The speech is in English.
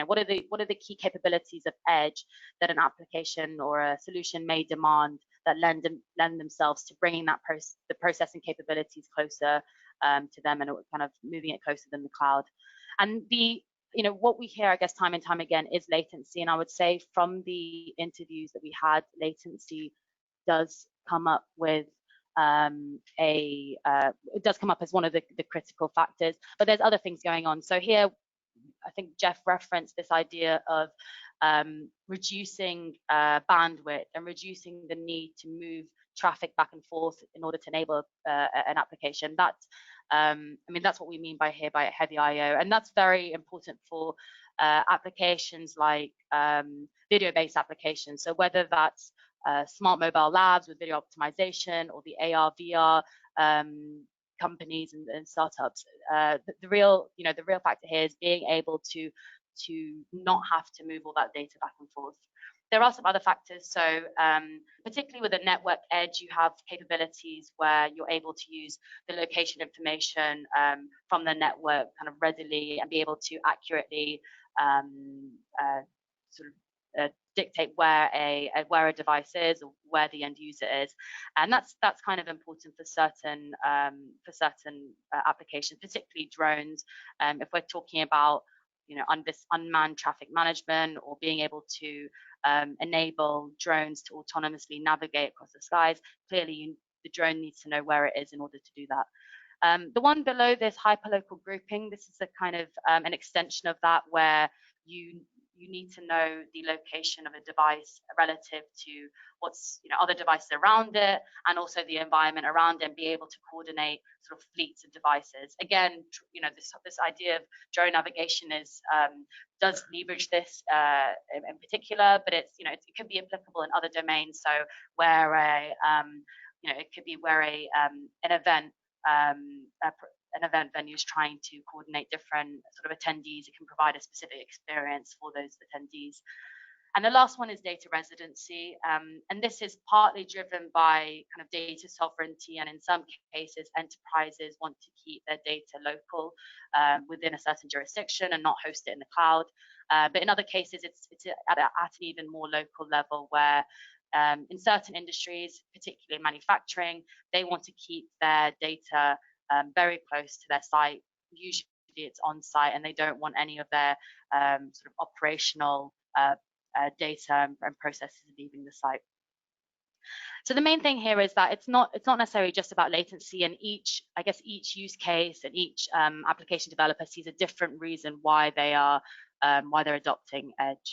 what are the key capabilities of edge that an application or a solution may demand that lend themselves to bringing that the processing capabilities closer to them and kind of moving it closer than the cloud. And what we hear, I guess, time and time again is latency. And I would say from the interviews that we had, latency does come up with it does come up as one of the critical factors, but there's other things going on. So here, I think Geoff referenced this idea of reducing bandwidth and reducing the need to move traffic back and forth in order to enable an application. That's that's what we mean by heavy I/O, and that's very important for applications like video-based applications. So whether that's smart mobile labs with video optimization, or the AR, VR companies and startups, the real factor here is being able to not have to move all that data back and forth. There are some other factors. So particularly with a network edge, you have capabilities where you're able to use the location information from the network kind of readily and be able to accurately dictate where a device is or where the end user is, and that's kind of important for certain applications, particularly drones. If we're talking about unmanned traffic management, or being able to enable drones to autonomously navigate across the skies, clearly the drone needs to know where it is in order to do that. The one below this, hyperlocal grouping, this is a kind of an extension of that, where you need to know the location of a device relative to what's other devices around it, and also the environment around it, and be able to coordinate sort of fleets of devices. Again, this idea of drone navigation does leverage this in particular, but it could be applicable in other domains. So where it could be where an event venue is trying to coordinate different sort of attendees. It can provide a specific experience for those attendees. And the last one is data residency. And this is partly driven by kind of data sovereignty. And in some cases, enterprises want to keep their data local within a certain jurisdiction and not host it in the cloud. But in other cases, it's at an even more local level, where in certain industries, particularly manufacturing, they want to keep their data very close to their site. Usually it's on site, and they don't want any of their sort of operational data and processes leaving the site. So the main thing here is that it's not necessarily just about latency, and each use case and each application developer sees a different reason why they're adopting edge.